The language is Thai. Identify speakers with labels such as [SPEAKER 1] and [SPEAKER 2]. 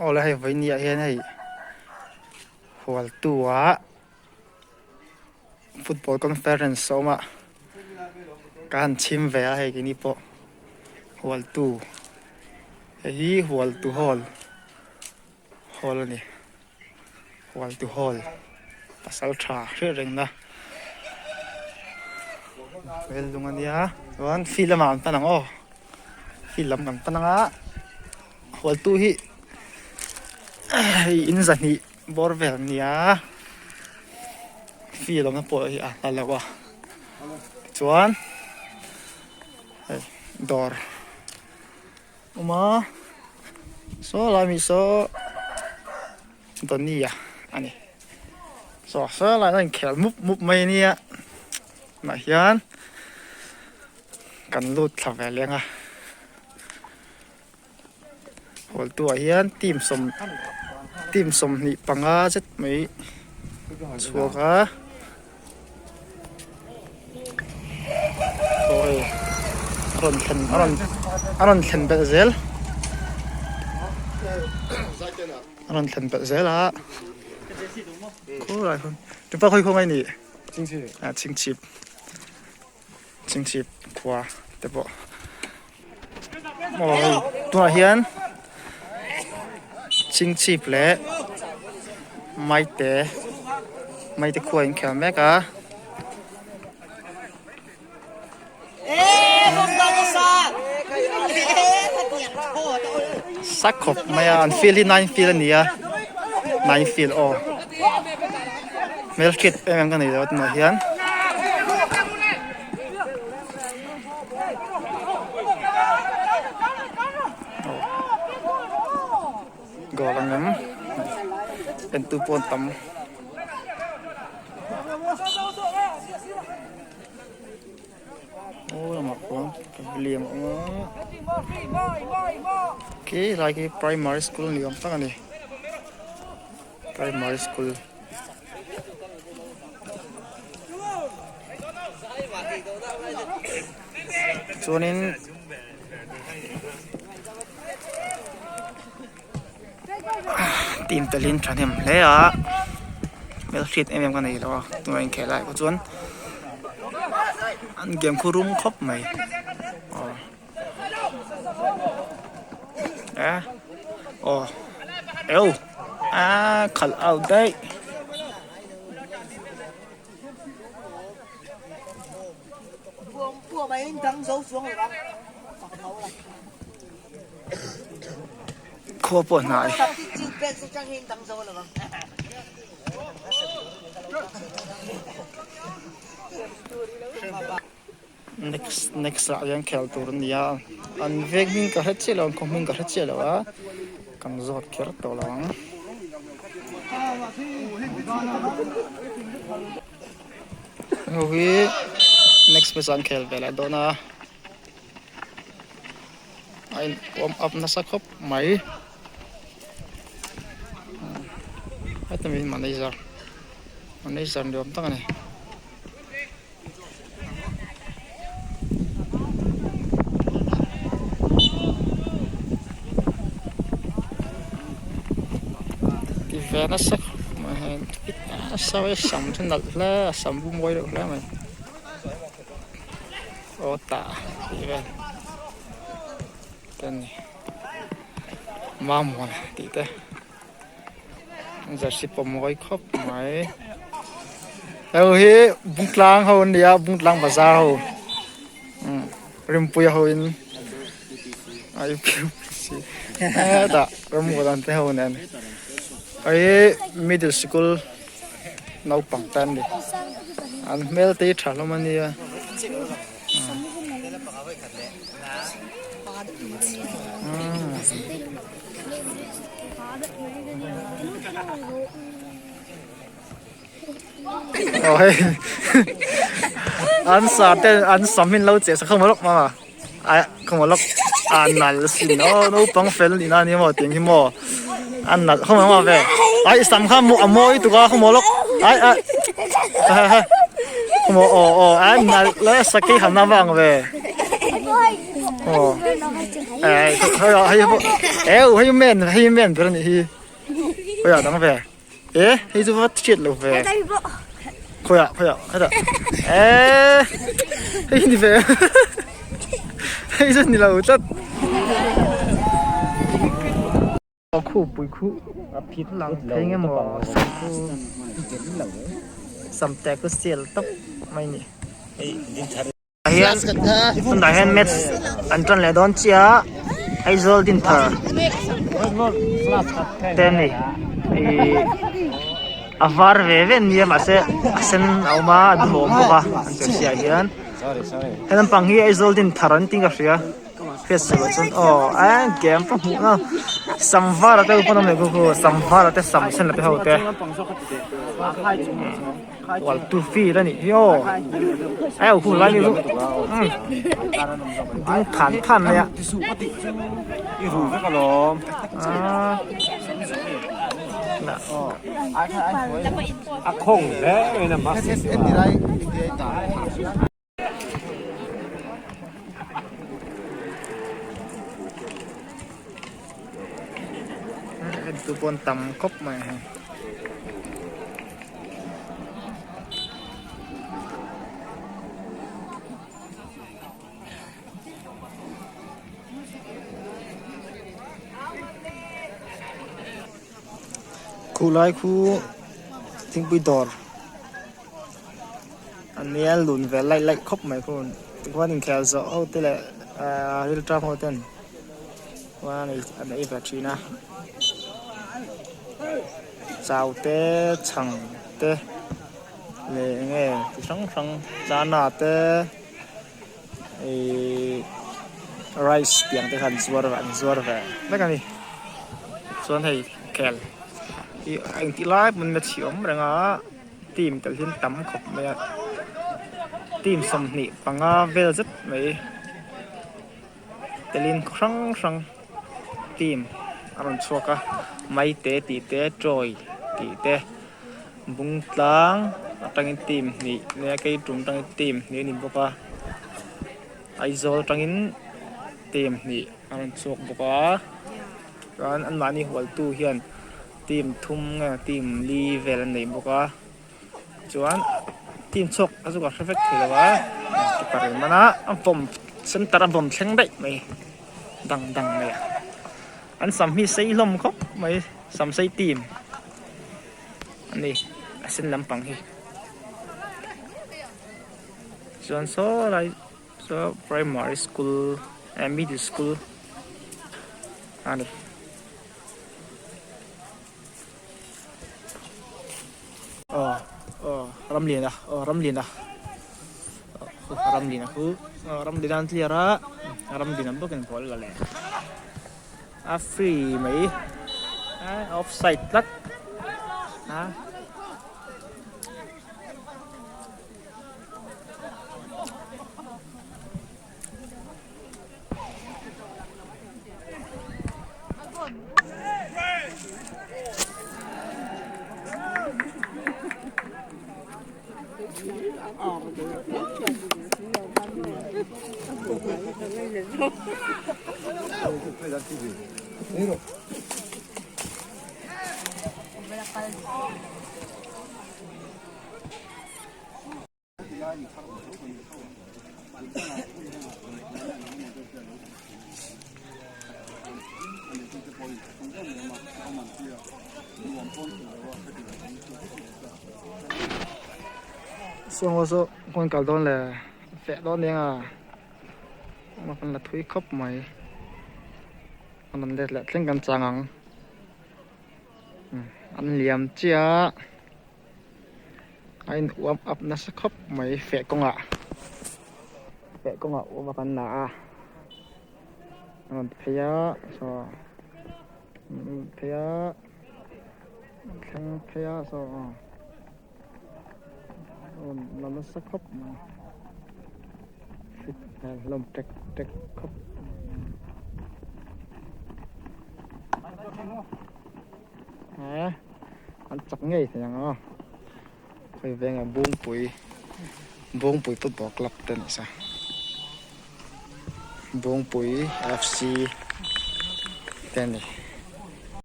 [SPEAKER 1] Ola hay với nia hiền hay Hualtu Football Conference so mà can chhim về hay cái nipo Hualtu hay Hualtu Hall này Hualtu Hall pasal tra rất rành na về luôn anh ya còn film mà ta năng ô film làm ta năng á Hualtu hi in ra hi bor về nia film nó bồi à là quá chuan door uma so la mi so Tony anh so la anh khel múp mấy nia mà hiền cần lút thằng về liền à hồi tuổi hiền team sum nị bằng á rất mấy chua cá rồi aron thèn bẹ zel á cố lại không chúng ta khơi không ai nị chính chip qua để bỏ rồi tua hiền chính chip lẽ mai té khua anh khéo mẹ cả sắc khop mày ăn feel hi nine feel nia nine feel o milk kit em cái này rồi nó hiền gò lăng ngắmเป็นตัวปนตำโอ้ยหมอกวงเลี้ยงอ๋อโอเคลายที่ primary school นี่ผมตั้งอันนี้ primary school ส่วนนี้ทีมตะลินชันเห็มเลยอ่ะเมลชิดเอ็มกันไหนแล้วตัวเองแข่งไรก็ส่วนอันเกมคู่รุ่งครบไหมอ๋ออ๋อขัดเอาได้ขั้วปวดหน่อยnext ยังแข่งตัวนี้อันเวกมิงกับเฮตเชลล์คงมิงกับเฮตเชลล์วะกันจอดเคิร์ตตัวละโอ้ย next เป็นสังเกตเวลาโดนะไอ้warm up น่าสักครบไหมไอ้ตัวนี้มันได้จเดียวตั้งไงที่แฟนน่าสักมาเห็นสาวสามทุนนัดแล้วสามบุ้มไว้แล้วไหมโอ้ตาที่แฟนนี่มาหมดตีเต้จะสิบปมไว้ครบไหมแล้วเฮ้บุ้งกลางเขาเนี่ยบุ้งกลางภาษาเขาริมปุยเขาอินไอ้ผิวสิแต่ริมหัวตันเต้เขาเนี่ยไอ้ middle school น้องปังตันดิอันเมลตีฉลาดมันเนี่ยโอ้ยอันสามินเราเจ๊สักขโมยล็อกมาไอ้ขโมยล็อกอันนั่นสิเนาะนู้ปังเฟลนี่นะนี่หมดเตียงที่หมดอันนั่นขโมยมาเว้ยไอ้สามข้ามมุกมวยตัวก็ขโมยล็อกไอ้ขโมยอันนั่นแล้วสักกี่หันหน้าบ้างเว้ย哦，哎，还有不？哎，我还有面不是你，我要当呗。哎，你怎么chết了呗？快呀，快点！哎，嘿，你呗，嘿，这你老这，好酷不酷？冷天嘅嘛，some techก็เสียลตับไม่นี่เฮียนตุนได้เห็นเม็ดอันตรเลยโดนเชียไอโซลดินเธอเต้นนี่อาวาร์เวเวนเนี่ยมาเสเซนเอามาดูหลงปะอันเสียเฮียนเห็นปังฮีไอโซลดินเธอรันติงกับเสียเฟสสุดจนโอ้ไอ้เกมปังหูอ่ะสัมภาระเต้อุปน้ำเมกุกูสัมภาระเต้สัมเซนเลยไปเอาเต้Hualtu Inนี่โย่ไอ้คุณไรนี่ลูกดิ้งผ่านเลยอ่ะ
[SPEAKER 2] คงแล้วไม่นำมา
[SPEAKER 1] ทุกคนตำครบมาคู่ไล่คู่ทิ้งไปดอร์อันนี้หลุนเวลไล่ครบไหมคุณว่าหนึ่งแค่จะเอาแต่ละฮิลทรัพย์เอาแต่ว่าในอันนี้แบบนี้นะเจ้าเต้ช่างเต้เลยไงช่างจานนาเต้ไรซ์เปียงเต้ขันสวรรค์แล้วกันนี่ส่วนให้แคลอันที่ไลฟ์มันมาเฉียมเลยนะทีมแต่ที่ตั้มขบเลยทีมสมนิปังเวลซ์ไหมแต่ลินครั้งทีมอารมณ์ชัวกะไม่เตะตีเตะจอยตีเตะบุ้งตังตั้งทีมนี่เนี่ยใครจุ่มตั้งทีมนี่นี่บอกว่าไอโซตั้งทีมนี่อารมณ์ชัวบอกว่าการอันมานี่หัวตู้เฮียนทีมทุ่มไงทีมลีเวลนี่บอกว่าจวนทีมชกอาจจะก็เฟกต์เลยว่าตุกอะไรมานะผมฉันตระผมเช่งได้ไหมดังเลยอันสามีใส่ลมครับไหมสามใส่ทีมอันนี้เส้นลำปังฮีส่วนโซ่อะไรโซ่ primary school and middle school อันนี้รำเลียนรำเลียนaku rem di dalam tiara rem di dalam bukan gol lah leh free ไหมoffside ลักส่วนว่าคนเก่าโดนเลยแฝดโดนเนี่ยมาเป็นละทุยครบไหมมันเด็ดแหละเล่นกันจังอันเหลี่ยมเจ้าไอ้อวมอับนัสครบไหมแฝดกงอวมกันหนามันพยาสอพยาแข่งพยาสอเราไม่สักครบมาฟิตลมเต็กครบอันจักง่ายอย่างเคยเป็นบุ้งปุ๋ยฟุตบอลคลับเต็นซะ Bung Pui FC กันนี่